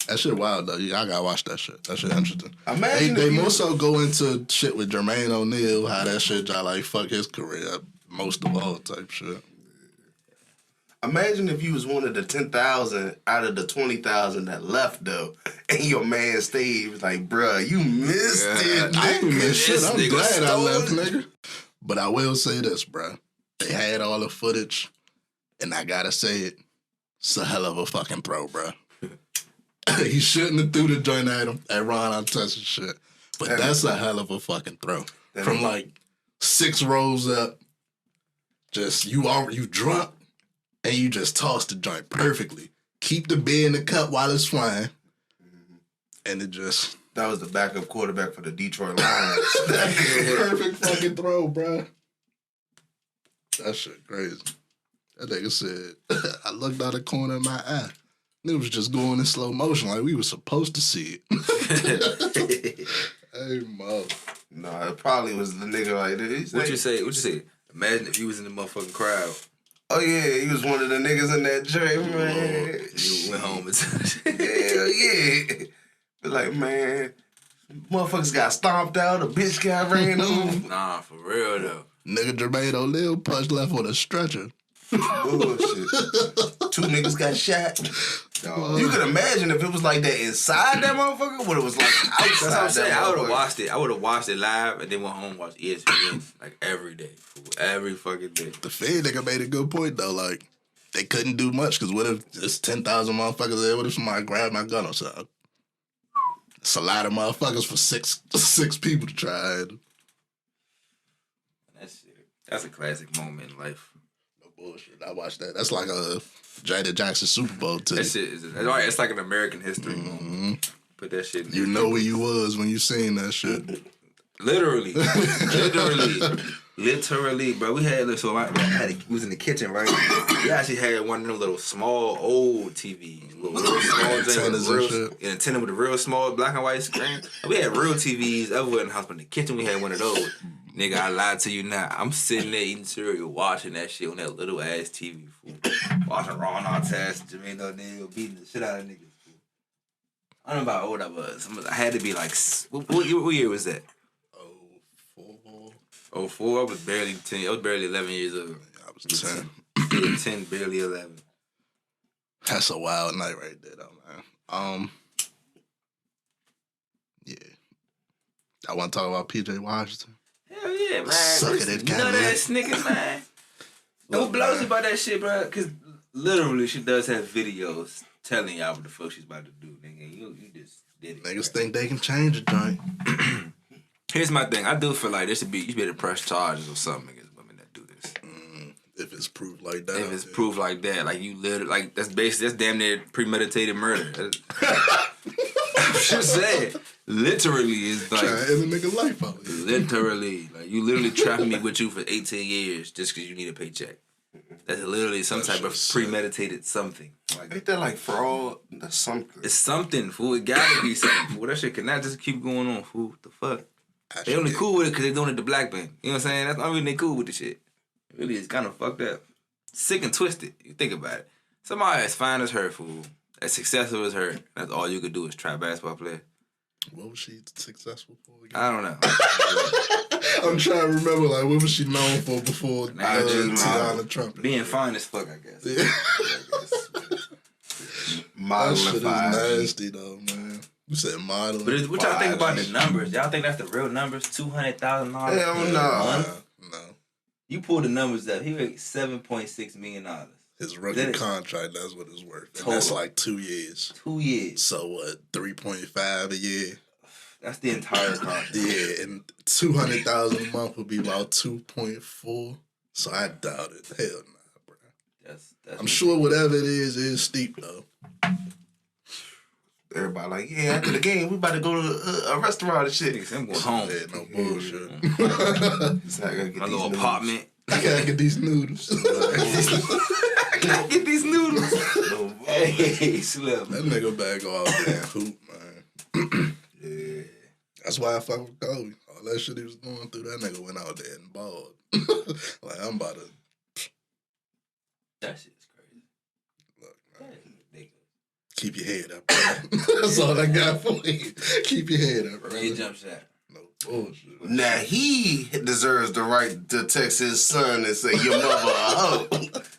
That shit wild though. I gotta watch that shit. That shit interesting. Imagine They if you- more so go into shit with Jermaine O'Neal, how that shit y'all like fuck his career up most of all type shit. Imagine if you was one of the 10,000 out of the 20,000 that left though, and your man stayed. He was like, bruh, you missed it. I ain't miss shit. This I'm nigga glad I stole left, it. nigga. But I will say this, bruh. They had all the footage, and I gotta say it. It's a hell of a fucking throw, bruh. He shouldn't have threw the joint at him, at Ron Artest and shit. But that's a hell of a fucking throw. From like 6 rows up, just you drunk, and you just toss the joint perfectly. Keep the beer in the cup while it's flying, and it just That was the backup quarterback for the Detroit Lions. perfect fucking throw, bruh. That shit crazy. That nigga said, I looked out the corner of my eye. It was just going in slow motion like we were supposed to see it. Hey, Mo. No, it probably was the nigga like this. What you say? Imagine if you was in the motherfucking crowd. Oh yeah, he was one of the niggas in that joint, man. You went home and Hell yeah. But like, man, motherfuckers got stomped out, a bitch got ran over. Nah, for real though. Nigga Jermaine O'Neal punched left on a stretcher. Bullshit. 2 niggas got shot. Dog. You could imagine if it was like that inside that motherfucker, what it was like outside. That's what I'm saying. that I would have motherfucker. watched it. I would have watched it live and then went home and watched ESPN like every day, fool. Every fucking day. The Fed nigga made a good point though. Like they couldn't do much because what if there's 10,000 motherfuckers there? What if somebody grabbed my gun or something? It's a lot of motherfuckers for six people to try. That's a classic moment in life. No bullshit. I watched that. That's like a Jada Jackson Super Bowl too. That shit is right. It's like an American history moment. Put that shit in You know where you was when you seen that shit. Literally, literally, bro. We had so we was in the kitchen, right? We actually had one of them little small old TVs, little real small Antennas and shit. an antenna with a real small black and white screen. We had real TVs everywhere in the house, but in the kitchen we had one of those. Nigga, I lied to you now. I'm sitting there eating cereal, watching that shit on that little ass TV, fool. Watching Ron Artest, Jermaine O'Neal beating the shit out of niggas, fool. I don't know how old I was. I had to be like, what year was that? 04, I was barely 10. I was barely 11 years old. I was 10. Yeah, 10, barely 11. That's a wild night right there, though, man. Yeah. I want to talk about PJ Washington. Hell yeah, man. Suck at it, Nut kinda. ass nigga, man. Who Look, blows man. about that shit, bro? Because literally, she does have videos telling y'all what the fuck she's about to do, nigga. You just did it. Niggas bro. think they can change a joint. Here's my thing. I do feel like there should be, you should be able to press charges or something against women that do this. If it's proved like that. If it's proof like that, like you literally, like that's damn near premeditated murder. I'm just saying, literally is like, Trying to end a nigga life out here. literally, like you literally trapping me with you for 18 years just because you need a paycheck. That's literally some That type of shit's sick. premeditated something. Like Ain't that like fraud? That's something. it's something, fool. It gotta be something, fool. That shit cannot just keep going on, fool. What the fuck? They only cool with it because they doing it to black men. You know what I'm saying? That's the only reason they cool with the shit. It really is kind of fucked up. Sick and twisted. You think about it. Somebody as fine as her, fool, as successful as her, that's all you could do is try basketball player. What was she successful for again? I don't know. I'm trying to remember, like, what was she known for before Nah, just Tiana Trump? Being fine as fuck, I guess. Yeah. That Modeling shit is 5G. nasty, though, man. You said modeling. But what y'all think about the 5G. numbers? Y'all think that's the real numbers? $200,000? Hell no. Nah. You pull the numbers up. He made $7.6 million. His rookie That is- contract, that's what it's worth. And Total. that's like 2 years. 2 years. So what, 3.5 a year? That's the entire contract. Yeah, and 200,000 a month would be about 2.4. So I doubt it. Hell nah, bro. That's I'm sure whatever it is steep though. Everybody like, yeah, after the game, we about to go to a restaurant and shit. Niggas, I'm going home. Yeah, no bullshit. It's not gonna get My these little noodles. apartment. I gotta get these noodles. I gotta get these noodles. No, Hey, Slim. That nigga better go out there and hoop, man. yeah. That's why I fuck with Kobe. All that shit he was going through, that nigga went out there and balled. Like, I'm about to That shit's crazy. look, That man. is ridiculous. Keep your head up, bro. That's all I got for you. Keep your head up, bro. Great jump shot. No bullshit. Now he deserves the right to text his son and say, "Your mother a hoe."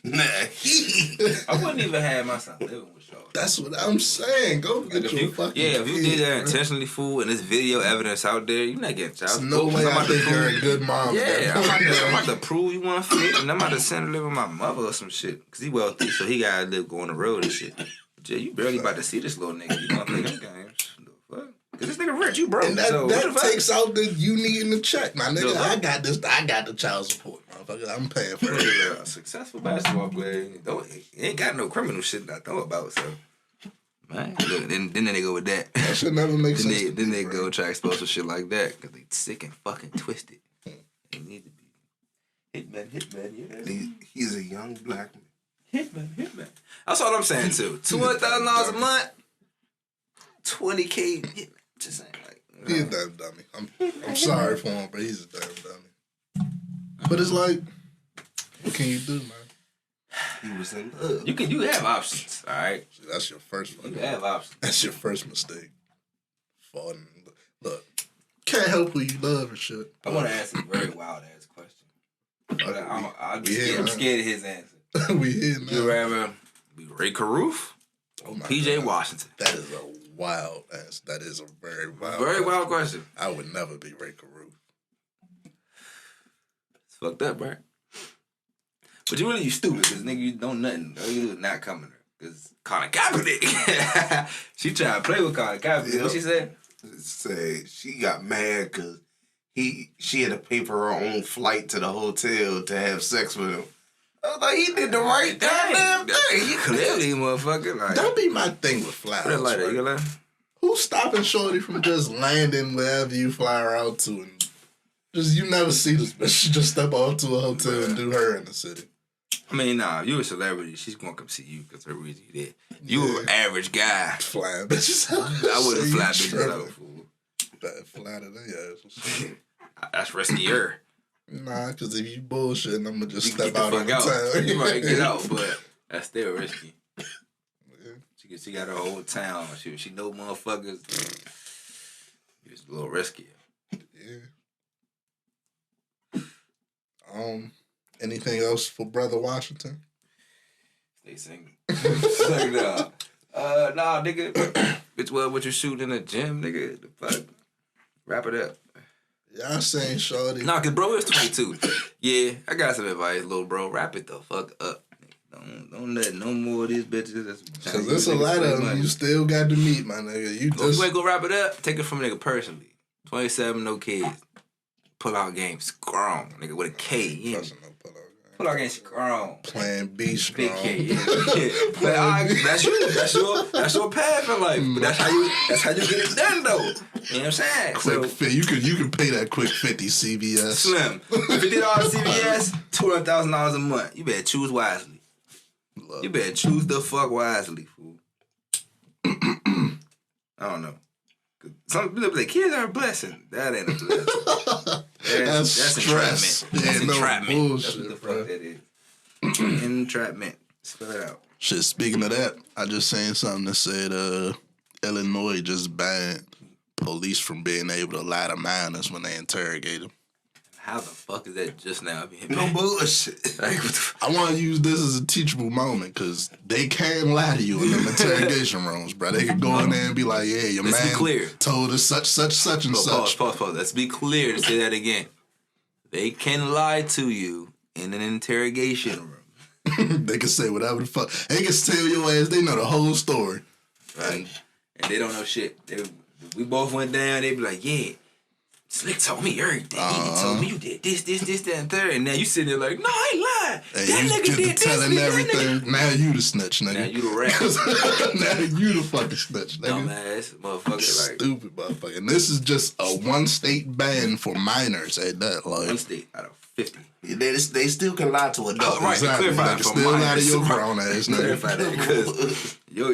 Now he. I wouldn't even have my son living with y'all. That's what I'm saying. Go Like, get if your you, fucking if you kid, did that bro. intentionally, fool, and there's video evidence out there, you're not getting child There's no support. way I'm I about to think you're a prove- good mom. Yeah, I'm about to prove you want fit, and I'm about to send her live with my mother or some shit. Because he wealthy, so he got to live going the road and shit. Jay, you barely about to see this little nigga. You want to play them games. The fuck? Because this nigga rich, you broke. And that, so what the that fuck? takes out the you needing to check, my nigga. No, I got this. I got the child support, motherfucker. I'm paying for it. Nigga, a successful basketball player. He ain't got no criminal shit that I know about, so. Man, look, then they go with that. That should never make Then sense. they, then they go try to expose some shit like that because they sick and fucking twisted. They need to be hitman, yeah. He's a young black man. Hitman. That's all I'm saying too. $200,000 a month, $20K. Hitman. Just saying, like. He's a damn dummy. I'm sorry for him, but he's a damn dummy. But it's like, what can you do, man? He was in love. You have options, all right. That's your first You fucking. have options. That's your first mistake. Falling. Look, can't help who you love and shit. I want to ask a very wild ass question, but I'm We here, I'm man. scared of his answer. We here You now. rather be Ray Caruth Oh my PJ God. Washington. That is a wild ass. That is a very wild. Very wild question. I would never be Ray Carew. It's fucked up, right? But you stupid because nigga, you don't nothing. All you do is not coming her. Because Colin Kaepernick. She tried to play with Colin Kaepernick. Yep. What she said? Say she got mad because she had to pay for her own flight to the hotel to have sex with him. I was like, he did the right goddamn thing. He clearly, motherfucker. Like, That be my thing with flowers. put it like that. right? You gonna Who's stopping Shorty from just landing wherever you fly her out to and just you never see this bitch. She just step off to a hotel and do her in the city. I mean, nah, you a celebrity. She's gonna come see you because her reason you there. You an average guy. Flying bitches out. I wouldn't You fly bitches tripping. out, fool. Better fly to their ass. That's riskier. Nah, because if you bullshitting, I'm gonna just You can step get the out on fuck the out. town. You might get out, but that's still risky. Yeah. She got her whole town. She know motherfuckers. It's a little riskier. Yeah. Anything else for Brother Washington? They sing. Nah, nigga. Bitch, what you shooting in the gym, nigga? The fuck? Wrap it up. Y'all saying Shorty. Nah, cause bro, it's 22. Yeah, I got some advice, little bro. Wrap it the fuck up. Don't let no more of these bitches. Because there's a lot of them you still got to meet, my nigga. You just. You ain't gonna wrap it up. Take it from a nigga personally. 27, no kids. Pull out game strong, nigga, with a K. Yeah. Pull out game strong. Plan B strong. Big K, yeah. But that's you. That's your path in life. But that's how you get it done though. You know what I'm saying? Quick fit. You can pay that quick 50 CVS. Slim. $50 CVS, $200,000 a month. You better choose wisely. You better choose the fuck wisely, fool. I don't know. Some people be like, kids are a blessing. That ain't a blessing. That's stress. entrapment. That's Yeah, entrapment. no That's what the bullshit, fuck bro. that is. Entrapment. Spell it out. Shit, speaking of that, I just seen something that said Illinois just banned police from being able to lie to minors when they interrogate them. How the fuck is that just now being No bullshit. Like, what the I want to use this as a teachable moment because they can lie to you in them interrogation rooms, bro. They could go in there and be like, yeah, your Let's be man clear. told us such and such. Pause. Let's be clear to say that again. They can lie to you in an interrogation room. They can say whatever the fuck. They can tell your ass they know the whole story. Right? And they don't know shit. We both went down, they be like, yeah, Slick told me everything. He told me you did this, that, and third. And now you sitting there like, no, I ain't lying. And That you nigga get did to telling this, everything. Now you the snitch, nigga. Now you the rat. Now you the fucking snitch, nigga. Dumbass motherfucker. Like, Stupid motherfucker. And this is just a one state ban for minors at that. one Like, state out of 50. They still can lie to adults. Right, exactly. clarify They can for still lie to minors. your grown ass, Clarify that, nigga. because your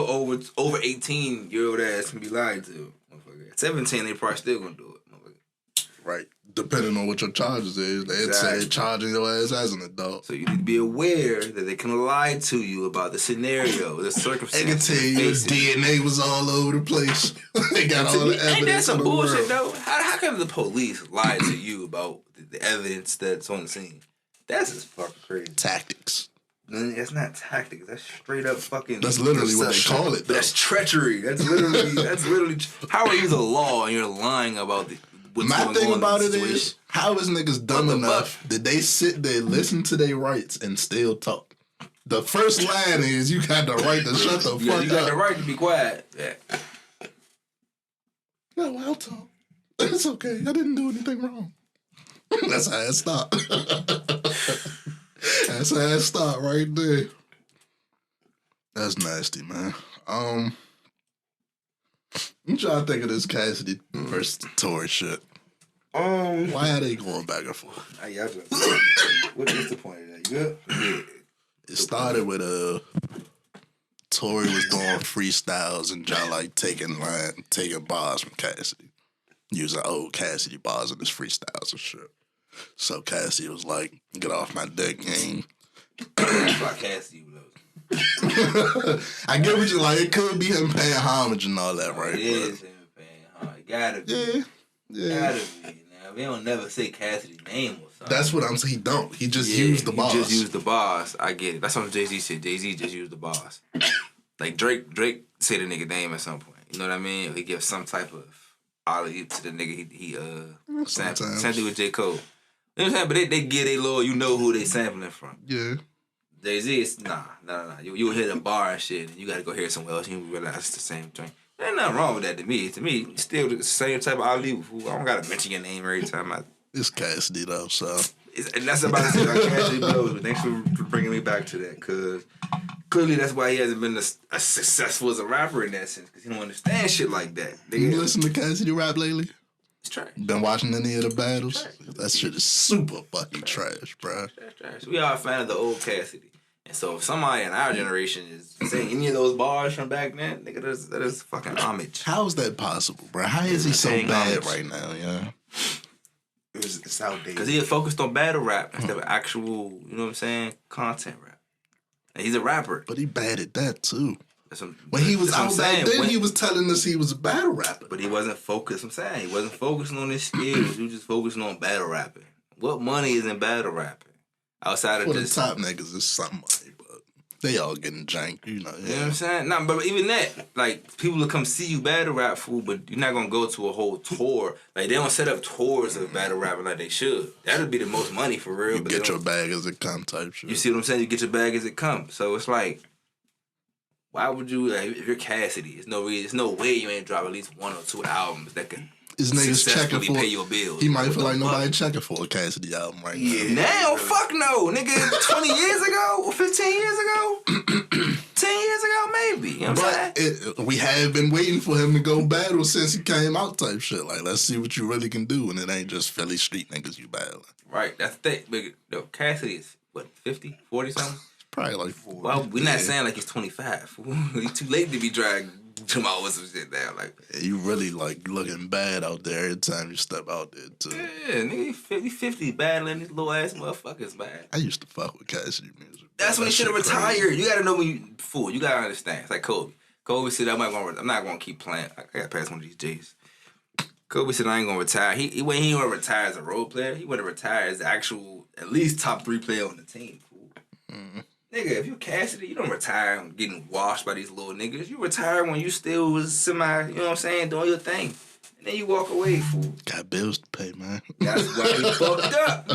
over 18-year-old ass can be lied to, motherfucker. At 17, they probably still gonna do it, motherfucker. Right. Depending on what your charges is, they'd say Exactly. they're charging your ass as an adult. So you need to be aware that they can lie to you about the scenario, the They circumstances. can tell you your DNA was all over the place. They got all the evidence. Ain't that some in the bullshit world. though? How come the police lie to you about the evidence that's on the scene? That's just fucking crazy. Tactics. That's not tactics. That's straight up fucking. That's literally what they deception. call it, though. That's treachery. That's literally. How are you the law and you're lying about what's My going thing on about in it the is, situation? how is niggas dumb What the enough that they sit there, listen to their rights, and still talk? The first line is, you got the right to shut the You fuck got up. the right to be quiet. Yeah. No, I'll talk. It's okay. I didn't do anything wrong. That's how it start. That's how it start right there. That's nasty, man. I'm trying to think of this Cassidy versus Tory shit. Why are they going back and forth? What is the point of that? You good? It started with Tory was doing freestyles and John like taking bars from Cassidy. Using old Cassidy bars in his freestyles and shit. So Cassidy was like, get off my dick, gang. That's why Cassidy was. I get what you like. It could be him paying homage and all that, right? It is him, man. It gotta be. Yeah. Gotta be. Now, we don't never say Cassidy's name or something. That's what I'm saying. He don't. He just used the bars. He just used the bars. I get it. That's what Jay-Z said. Jay-Z just used the bars. Like, Like Drake say the nigga name at some point. You know what I mean? Or he gives some type of alley to the nigga he Sometimes. sample with J. Cole. You know what I'm saying? But they get a little, you know who they sampling from. Yeah. Jay-Z is, nah. You hit a bar and shit, and you gotta go hear it somewhere else, and you realize it's the same thing. There ain't nothing wrong with that to me. To me, it's still the same type of alley. I don't gotta mention your name every time It's Cassidy though, so. and that's about to say like Cassidy blows. But thanks for bringing me back to that, cause clearly that's why he hasn't been as successful as a rapper in that sense, cause he don't understand shit like that. You listen to Cassidy rap lately? It's trash. Been watching any of the battles? Trash. That shit is super fucking trash, bro. Trash. We are a fan of the old Cassidy. And so if somebody in our generation is saying any of those bars from back then, nigga, that is fucking homage. How is that possible, bro? How is he so Paying bad homage. right now, yeah? It's outdated. Because he had focused on battle rap instead of actual, you know what I'm saying, content rap. And he's a rapper. But he bad at that too. That's what- When he was that's what out I'm back saying. then, When- he was telling us he was a battle rapper. But he wasn't focused. I'm saying he wasn't focusing on his skills. He was just focusing on battle rapping. What money is in battle rapping outside of For the just top niggas, it's some money, but they all getting janked, you know. You know what Yeah. I'm saying? Nah, but even that, like, people will come see you battle rap, fool, but you're not gonna go to a whole tour. Like, they don't set up tours of battle rapping like they should. That'd be the most money for real. You but get they your don't- bag as it come type shit. You see what I'm saying? You get your bag as it comes. So it's like, why would you, like, if you're Cassidy, there's no way you ain't drop at least 1 or 2 albums that can His niggas checking successfully for. pay your bills. He might What feel the like fuck? nobody checking for a Cassidy album right Yeah. Now, fuck no, nigga. 20 years ago or 15 years ago, 10 years ago, maybe. You know now. what I'm saying? But we have been waiting for him to go battle since he came out type shit. Like, let's see what you really can do, and it ain't just Philly street niggas you battling. Right, that's the thing. But, no, Cassidy is, what, 50, 40 something? Probably like 4. Well, we're not saying like he's 25. He's too late to be dragged to my with some shit now. Like, You really like looking bad out there every time you step out there too. yeah, nigga, he 50 battling these little ass motherfuckers, man. I used to fuck with Cassidy music. That's when That he should have shit crazy. retired. You gotta know when you fool. You gotta understand. It's like Kobe. Kobe said, I'm not gonna keep playing. I gotta pass one of these J's. Kobe said, I ain't gonna retire. He want to retire as a role player. He want to retire as the actual, at least top 3 player on the team. Fool. Nigga, if you Cassidy, you don't retire and getting washed by these little niggas. You retire when you still was semi, you know what I'm saying, doing your thing. And then you walk away, fool. Got bills to pay, man. That's why he fucked up.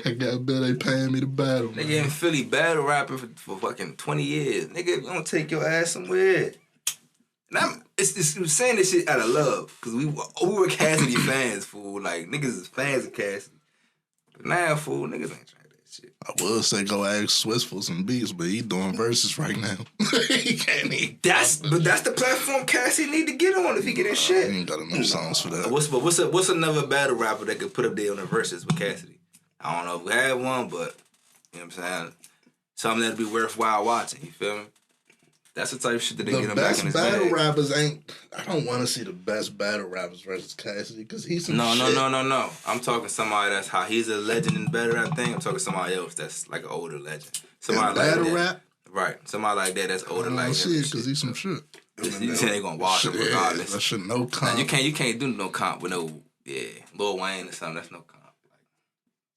I got a bill they paying me to battle, man. Nigga in Philly battle rapping for fucking 20 years. Nigga, you don't take your ass somewhere. And it's saying this shit out of love. Because we were Cassidy fans, fool. Like, niggas is fans of Cassidy. But now, fool, niggas ain't trying that shit. I would say go ask Swiss for some beats, but he doing verses right now. He can't even. That's the platform Cassidy need to get on if he get his He shit. ain't got enough songs for that. What's another battle rapper that could put up there on the verses with Cassidy? I don't know if we have one, but you know what I'm saying? Something that'd be worthwhile watching, you feel me? That's the type of shit that they get The him back in best his battle bag. rappers ain't. I don't want to see the best battle rappers versus Cassidy because he's some No. shit. I'm talking somebody that's how he's a legend in battle rap thing. I'm talking somebody else that's like an older legend. Somebody In like battle that. rap? Right. Somebody like that that's I older don't like want him. to see it and because shit. he's some shit. You say they gonna wash him Shit, regardless. that shit no Nah, comp. you can't do no comp with no Lil Wayne or something. That's no comp.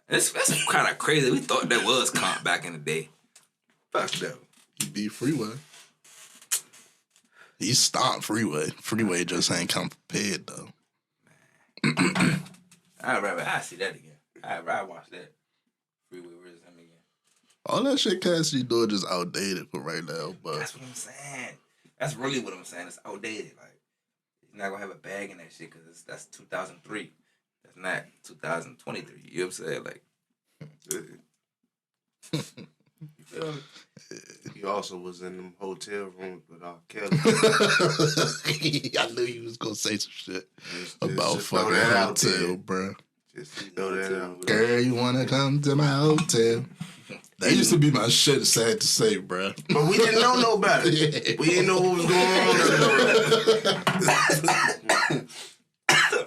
Like, that's kind of crazy. We thought that was comp back in the day. Fuck that. He beat Freeway. He stomped Freeway. Freeway just ain't come prepared though. I see that again. I watch that. Freeway versus him again. All that shit Cassidy doing just outdated for right now, but That's what I'm saying. That's really what I'm saying. It's outdated. Like, you're not gonna have a bag in that shit because that's 2003. That's not 2023. You know what I'm saying? Like, you feel me? He also was in them hotel rooms with Kelly. I knew you was gonna say some shit Just about throw fucking that out hotel, there. bro. Just throw that out. Girl, you wanna come to my hotel? That used to be my shit. Sad to say, bro. But we didn't know no better. Yeah. We didn't know what was going on in the world.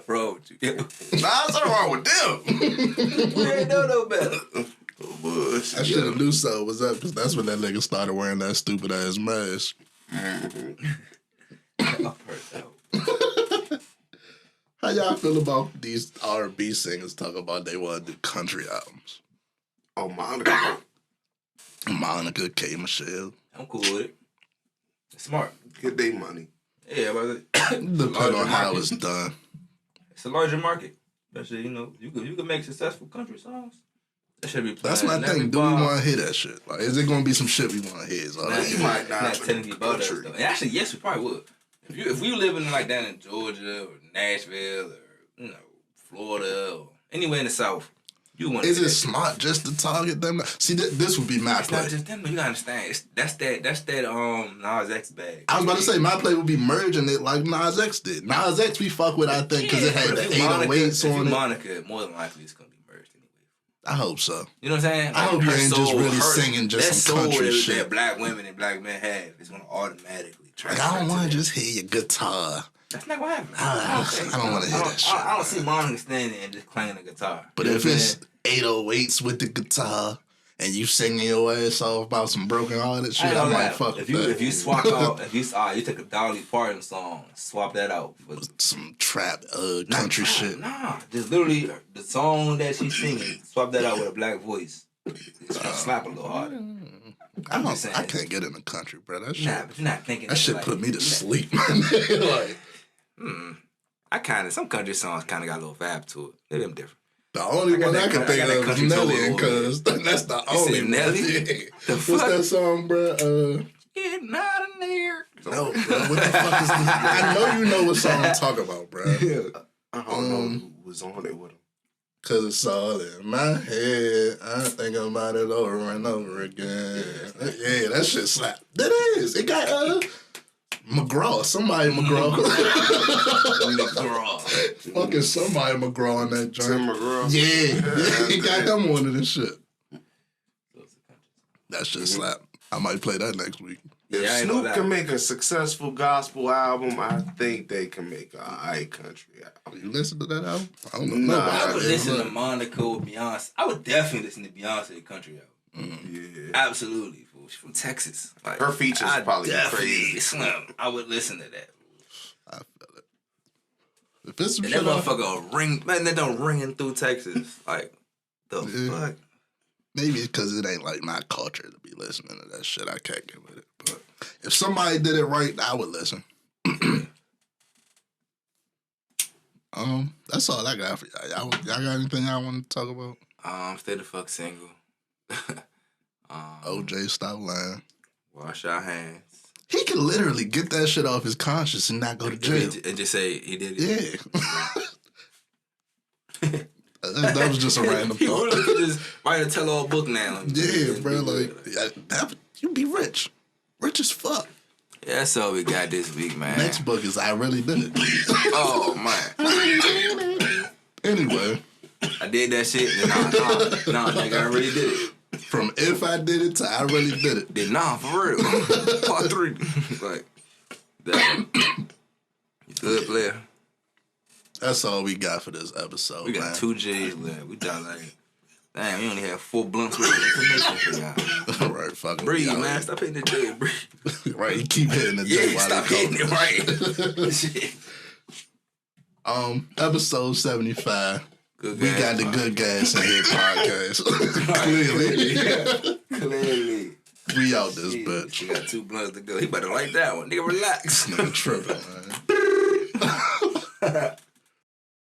Bro, you Nah, something wrong with them. ain't know no better. Oh, bullshit. I should have knew something was up because that's when that nigga started wearing that stupid ass mask. How y'all feel about these R&B singers talking about they want to do country albums? Oh, Monica. Monica, K. Michelle. I'm cool with it. Smart. Get their money. Yeah, but Depending on how it's done. it's a larger market. Especially, you can make successful country songs. That should be playing. That's my thing. Do we want to hear that shit? Like, is it going to be some shit we want to hear? So, Nah, You might not. not telling you about that Country. stuff. And actually, yes, we probably would. If we were living like down in Georgia or Nashville or Florida or anywhere in the South, you want. is it smart just to target them? See, this would be my It's not play. just them. You gotta understand. That's that Nas X bag. I was about to say my play would be merging it like Nas X did. Nas X we fuck with, I think, because it had but the if you Monica- 808s if you on it. Monica, more than likely it's gonna be merged anyway. I hope so. You know what I'm saying? I hope you her ain't just really her- singing just that some soul country that, shit. that black women and black men have is gonna automatically Like, transfer. I don't to want that. to just hear your guitar. That's not what happens. I don't want to hear that shit. I don't see Monica standing there and just playing the guitar. But You know if what I'm it's 808s with the guitar and you singing your ass off about some broken hearted shit, I might fuck with that. If you swap out, you take a Dolly Parton song, swap that out for Some trap country shit. Nah, just literally the song that she's singing, swap that out with a black voice. It's gonna slap a little harder. just saying. I can't get in the country, bro. That shit, Nah, but you're not thinking that shit like, put me to sleep, man. Like, some country songs kind of got a little vibe to it. They're them different. the only I got one that I can I think got that of is country Nelly, toe over because that's the only said one. Nelly? Yeah. The What's fuck? that song, bro? Get not in there. No, bro. What the fuck is this? I know you know what song I'm talking about, bro. I don't know who was on it with him. Cause it's all in my head. I think about it over and over again. Yeah, that shit slap. That is. It got McGraw. Somebody McGraw. Fucking somebody McGraw on that Tim joint. McGraw. Yeah, he got them on this shit. That shit slap. I might play that next week. If Yeah, I ain't know Snoop that. can make a successful gospel album, I think they can make a high country album. You listen to that album? I don't know. Nah, I would Nobody. listen to Monica or Beyonce. I would definitely listen to Beyonce country album. Yeah. Absolutely. Fool. She's from Texas. Like, Her features I'd probably definitely crazy. Slim. I would listen to that. I feel it. If it's some And that shit motherfucker ring, man, that don't ringing through Texas. Like, the Yeah. fuck? maybe it's because it ain't like my culture to be listening to that shit. I can't get with it. But if somebody did it right, I would listen. That's all I got for y'all. Y'all got anything y'all want to talk about? Stay the fuck single. OJ, stop lying. Wash our hands. He can literally get that shit off his conscience and not go to jail. And just say he did it. Yeah. that was just a random He thought. really could just write a tell-all book now. Yeah, bro. Like, you be rich. Rich as fuck. Yeah, that's all we got this week, man. Next book is I Really Did It. Oh, man. Anyway, I did that shit. Nah, nigga, I really did it. from If I Did It to I Really Did It. Did nah, for real. Part 3. Like, that. You good player. That's all we got for this episode, We got man. 2 J's left. We got like, damn, we only have 4 blunts worth of information for y'all. All right, fucking Breathe, y'all. man. Stop hitting the J. Breathe. Right, you keep hitting the J Yeah, while stop they hitting it talking. right. Shit. Episode 75. Good We guy. got the Good Gas in Here podcast. Clearly. Clearly. We out this He bitch. got 2 blunts to go. He better like that one. Nigga, relax. Nigga tripping, man.